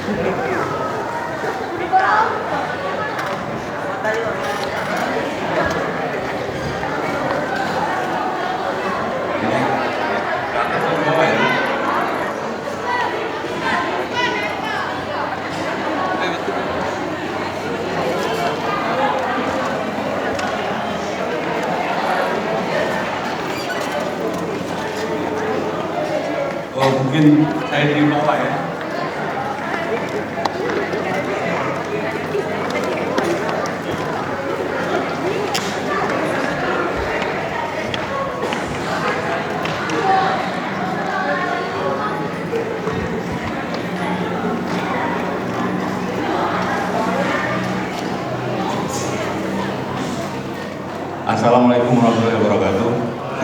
Oh, mungkin saya di bawah ya. Assalamualaikum warahmatullahi wabarakatuh.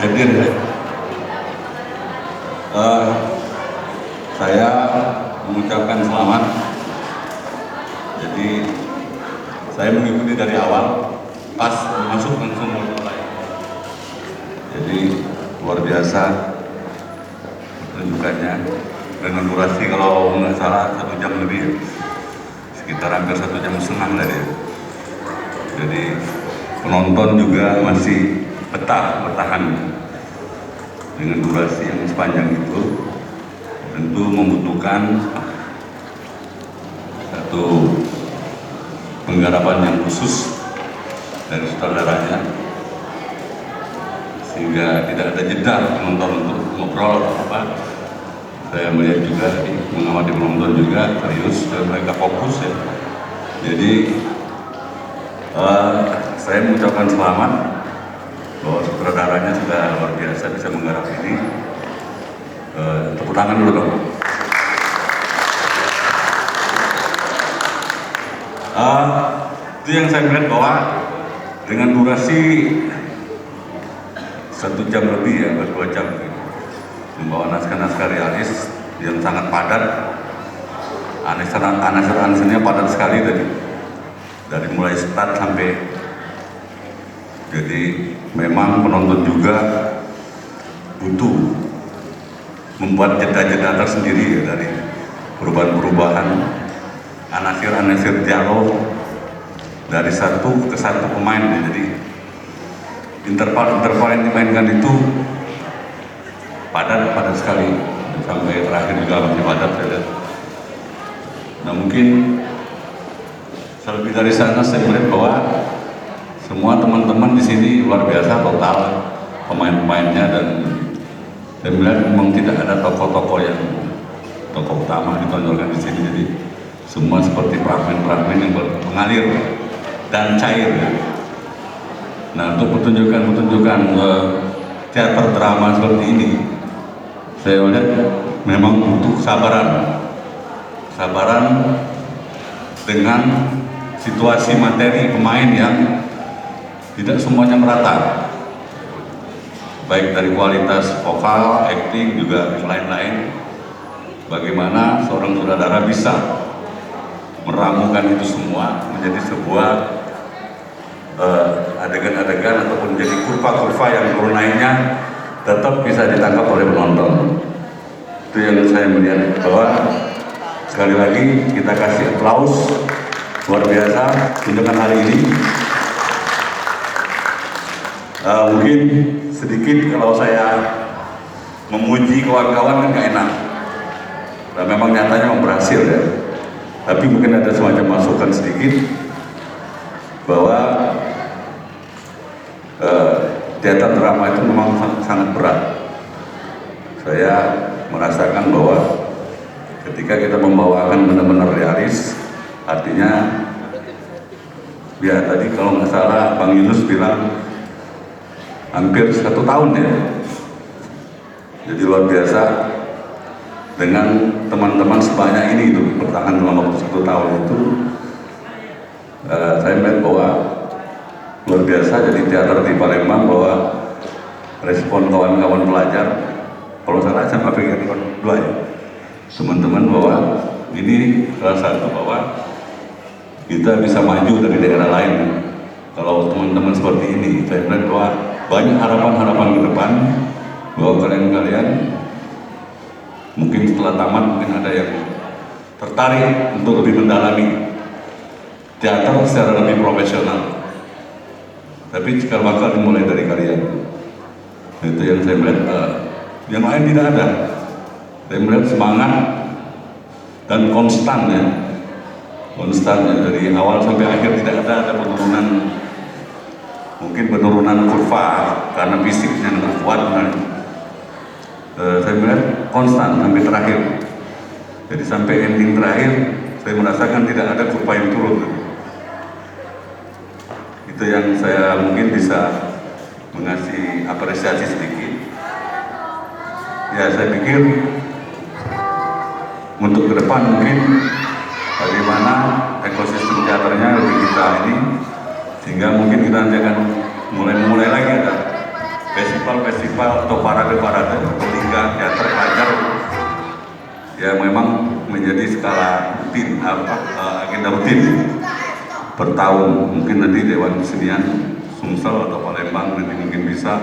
Hadir ya. Saya mengucapkan selamat. Jadi saya mengikuti dari awal, pas masuk langsung mulai. Jadi luar biasa pertunjukannya dengan durasi kalau nggak salah 1 jam lebih, sekitar hampir 1 jam setengah tadi. Jadi penonton juga masih bertahan dengan durasi yang sepanjang itu. Tentu membutuhkan satu penggarapan yang khusus dari sutradaranya, sehingga tidak ada jeda penonton untuk ngobrol atau apa. Saya melihat juga, mengamati penonton juga serius dan mereka fokus ya. Jadi saya mengucapkan selamat bahwa sutradaranya sudah luar biasa bisa menggarap ini. Tepuk tangan dulu dong. Itu yang saya melihat bahwa dengan durasi 1 jam lebih ya, 2 jam membawa naskah-naskah realis yang sangat padat. Anesan-anesannya padat sekali dari mulai start sampai. Jadi memang penonton juga butuh membuat jeda-jeda tersendiri ya, dari perubahan-perubahan anasir-anasir dialog dari satu ke satu pemain ya. Jadi interval yang dimainkan itu padat sekali sampai terakhir juga masih padat ya. Nah mungkin selebih dari sana saya melihat bahwa semua teman-teman di sini luar biasa total pemain-pemainnya, dan saya melihat memang tidak ada tokoh-tokoh yang tokoh utama ditonjolkan di sini. Jadi semua seperti fragmen-fragmen yang mengalir dan cair. Nah untuk pertunjukan teater drama seperti ini, saya melihat memang butuh kesabaran dengan situasi materi pemain yang tidak semuanya merata, baik dari kualitas vokal, acting, juga lain-lain. Bagaimana seorang sutradara bisa meramukan itu semua menjadi sebuah adegan-adegan ataupun menjadi kurva-kurva yang turun naiknya tetap bisa ditangkap oleh penonton. Itu yang saya melihat, bahwa sekali lagi kita kasih aplaus luar biasa tunjukan hari ini. Mungkin sedikit kalau saya memuji kawan-kawan kan gak enak, nah, memang nyatanya berhasil ya, tapi mungkin ada semacam masukan sedikit bahwa teater drama itu memang sangat berat. Saya merasakan bahwa ketika kita membawakan benar-benar realis, artinya ya tadi kalau nggak salah Bang Yunus bilang hampir 1 tahun ya. Jadi luar biasa dengan teman-teman sebanyak ini itu bertahan dalam waktu 1 tahun itu. Saya melihat bahwa luar biasa. Jadi teater di Palembang, bahwa respon kawan-kawan pelajar, kalau salah saya pikir dua ya, teman-teman, bahwa ini salah satu bahwa kita bisa maju dari daerah lain. Kalau teman-teman seperti ini, saya melihat bahwa banyak harapan-harapan ke depan, bahwa kalian-kalian mungkin setelah tamat mungkin ada yang tertarik untuk lebih mendalami teater secara lebih profesional. Tapi cikal bakal dimulai dari kalian. Itu yang saya melihat. Yang lain tidak ada. Saya melihat semangat dan konstan ya. Konstan ya, dari awal sampai akhir tidak ada penurunan, mungkin penurunan kurva karena fisiknya nggak kuat. Saya melihat konstan sampai terakhir. Jadi sampai ending terakhir saya merasakan tidak ada kurva yang turun. Itu yang saya mungkin bisa mengasih apresiasi sedikit. Ya, saya pikir untuk ke depan mungkin bagaimana ekosistem teaternya lebih kita ini, sehingga mungkin kita nanti akan mulai lagi ada festival atau parade-parade liga teater pelajar yang memang menjadi skala rutin, agenda rutin per tahun. Mungkin nanti Dewan Kesenian Sumsel atau Palembang nanti mungkin bisa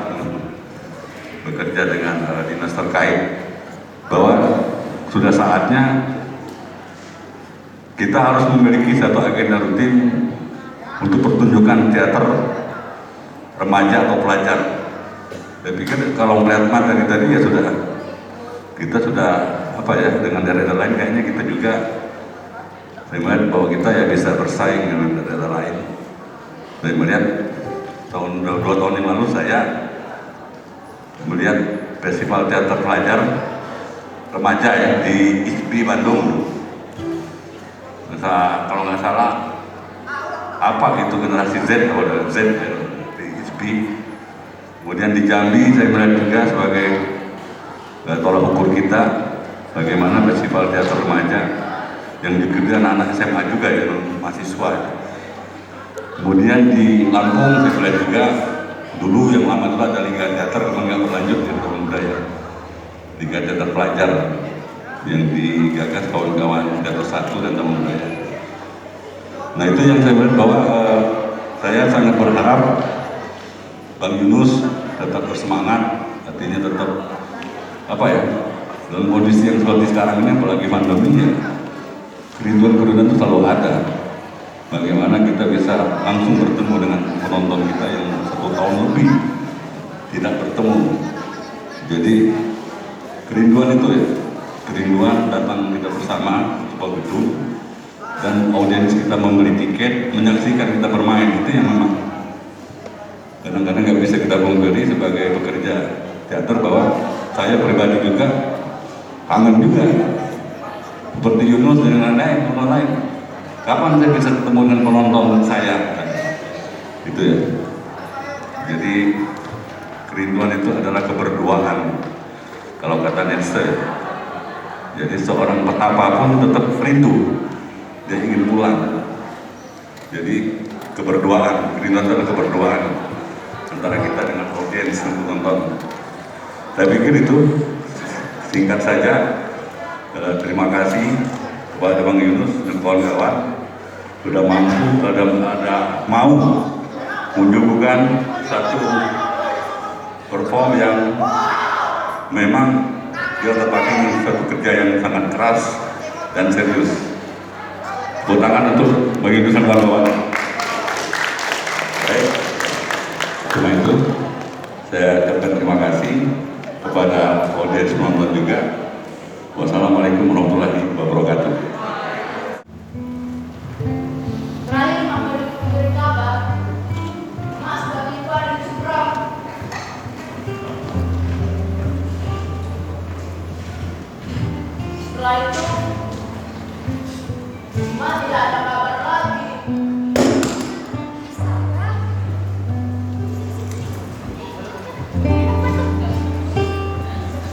bekerja dengan dinas terkait bahwa sudah saatnya kita harus memiliki satu agenda rutin untuk pertunjukan teater remaja atau pelajar. Saya pikir kalau melihat materi tadi ya kita sudah dengan daerah lain kayaknya kita juga, saya melihat bahwa kita ya bisa bersaing dengan daerah lain. Saya melihat dua tahun yang lalu saya melihat festival teater pelajar remaja ya di ISPI Bandung. Kalau nggak salah itu generasi Z atau Z ya, di ISPI. Kemudian di Jambi saya melihat juga sebagai tolak ukur kita bagaimana festival teater remaja yang diikuti anak-anak SMA juga ya, mahasiswa. Kemudian di Lampung saya melihat juga dulu yang lama itu ada Liga Teater, memang nggak berlanjut di tahun budaya. Liga Teater Pelajar yang digagas kawan-kawan Teater 1 dan Taman Budaya. Nah itu yang saya melihat bahwa saya sangat berharap Bang Yunus tetap bersemangat, artinya tetap dalam kondisi yang seperti sekarang ini, apalagi pandemi ya, kerinduan itu selalu ada. Bagaimana kita bisa langsung bertemu dengan penonton kita yang 1 tahun lebih tidak bertemu. Jadi kerinduan itu ya, kerinduan datang kita bersama ke sebuah gedung dan audiens kita membeli tiket, menyaksikan kita bermain. Itu yang memang kadang-kadang nggak bisa kita pungkiri sebagai pekerja teater bahwa saya pribadi juga kangen juga seperti Yunus dan lain-lain. Kapan saya bisa ketemu dengan penonton saya? Gitu ya. Jadi kerinduan itu adalah keberduaan. Kalau kata Nietzsche, jadi seorang petapa pun tetap rindu, dia ingin pulang. Jadi keberduaan, kerinduan adalah keberduaan antara kita dengan audiens dan penonton. Saya pikir itu singkat saja. Terima kasih kepada Bang Yunus dan kawan-kawan sudah mampu, mau menyuguhkan satu perform yang memang dia terpakai dengan satu kerja yang sangat keras dan serius. Tepuk tangan untuk Bang Yunus dan kawan-kawan. Baik, cuma itu saya ucapkan terima kasih kepada audiens penonton juga. Wassalamualaikum warahmatullahi wabarakatuh. Terakhir memberi kabar, Mas bagi Pak di Seberang. Setelah itu, Mas tidak ada kabar lagi.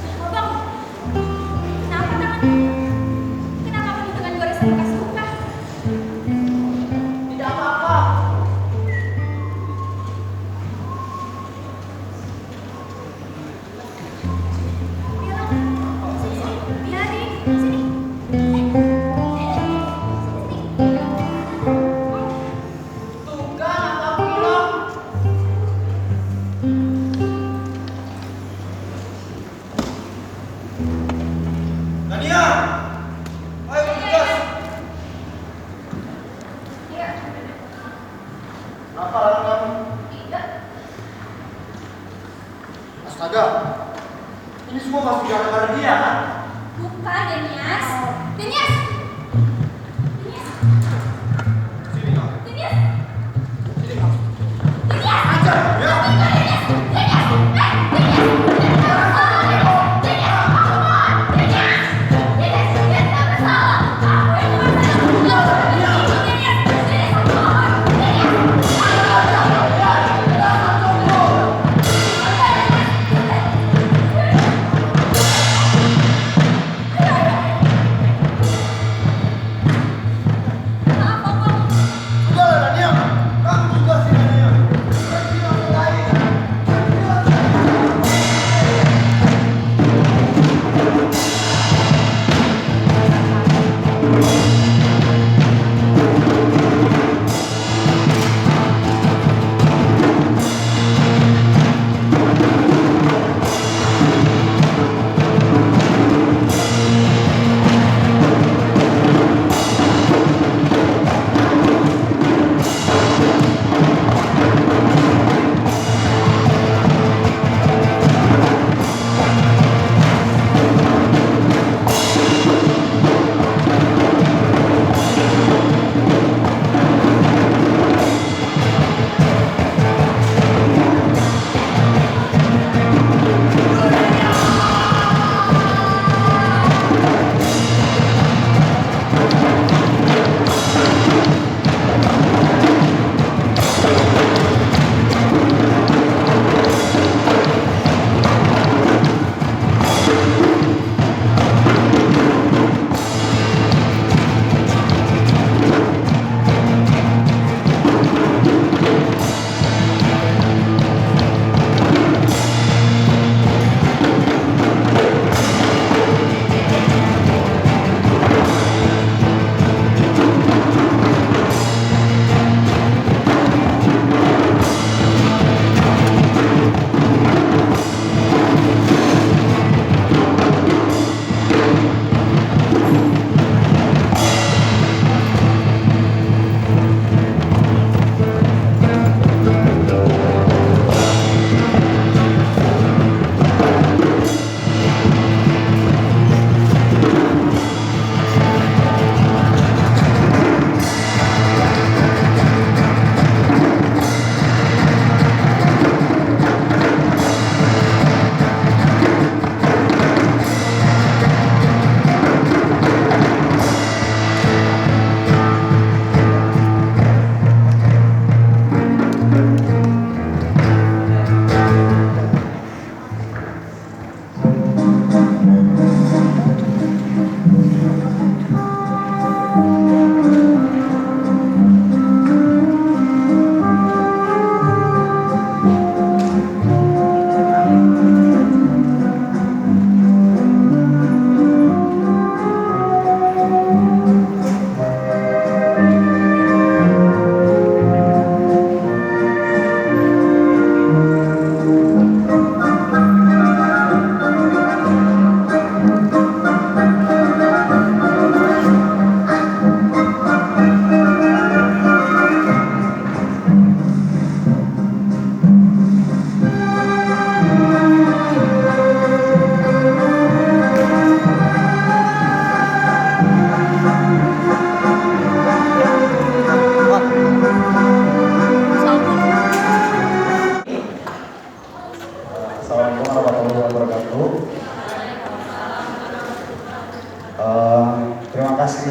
Abang, kenapa tangannya?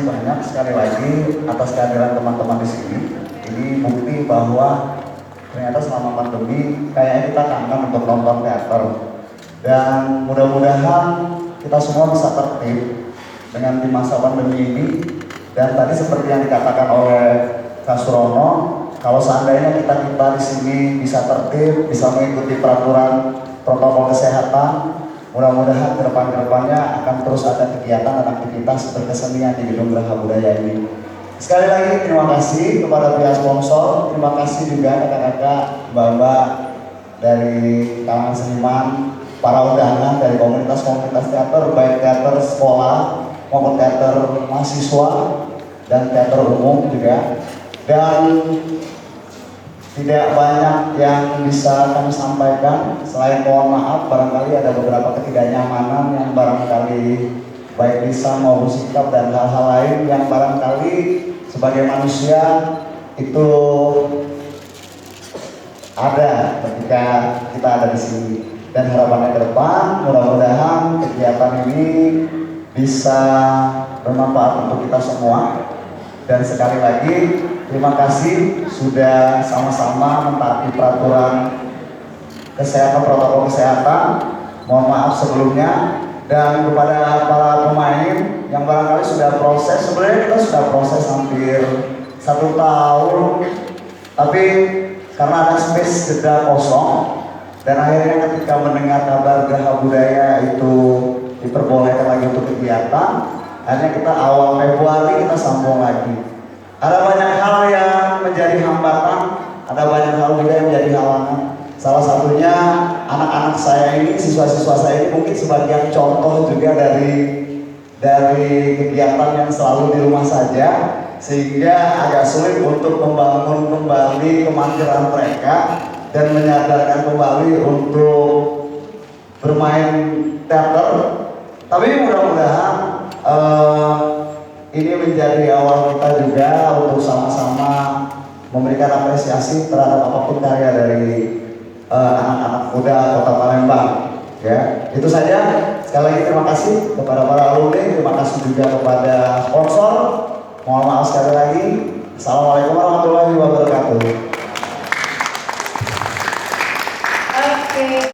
banyak sekali lagi atas kehadiran teman-teman di sini. Ini bukti bahwa ternyata selama pandemi kayaknya kita kangen untuk nonton teater. Dan mudah-mudahan kita semua bisa tertib dengan di masa pandemi ini. Dan tadi seperti yang dikatakan oleh Kak Surono, kalau seandainya kita di sini bisa tertib, bisa mengikuti peraturan protokol kesehatan, mudah-mudahan kedepannya akan terus ada kegiatan dan aktivitas berkesenian di Gedung Geraha Budaya ini. Sekali lagi terima kasih kepada pihak sponsor, terima kasih juga kakak-kakak, mbak-mbak dari kalangan seniman, para undangan dari komunitas-komunitas teater, baik teater sekolah maupun teater mahasiswa dan teater umum juga. Dan tidak banyak yang bisa kami sampaikan selain mohon maaf, barangkali ada beberapa ketidaknyamanan yang barangkali baik lisan maupun sikap dan hal-hal lain yang barangkali sebagai manusia itu ada ketika kita ada di sini. Dan harapannya ke depan mudah-mudahan kegiatan ini bisa bermanfaat untuk kita semua. Dan sekali lagi terima kasih sudah sama-sama mentaati peraturan kesehatan, protokol kesehatan. Mohon maaf sebelumnya. Dan kepada para pemain yang barangkali sudah proses, sebenarnya kita sudah proses hampir 1 tahun, tapi karena ada space jeda kosong, dan akhirnya ketika mendengar kabar Geraha Budaya itu diperbolehkan lagi untuk kegiatan, akhirnya kita awal Februari kita sambung lagi. Ada banyak hal yang menjadi hambatan, ada banyak hal juga yang menjadi halangan. Salah satunya anak-anak saya ini, siswa-siswa saya ini mungkin sebagian contoh juga dari kegiatan yang selalu di rumah saja, sehingga agak sulit untuk membangun kembali kemandirian mereka dan menyadarkan kembali untuk bermain teater. Tapi mudah-mudahan ini menjadi awal kita juga untuk sama-sama memberikan apresiasi terhadap apapun karya dari anak-anak muda Kota Palembang. Ya, itu saja. Sekali lagi terima kasih kepada para alumni, terima kasih juga kepada sponsor. Mohon maaf sekali lagi. Assalamualaikum warahmatullahi wabarakatuh.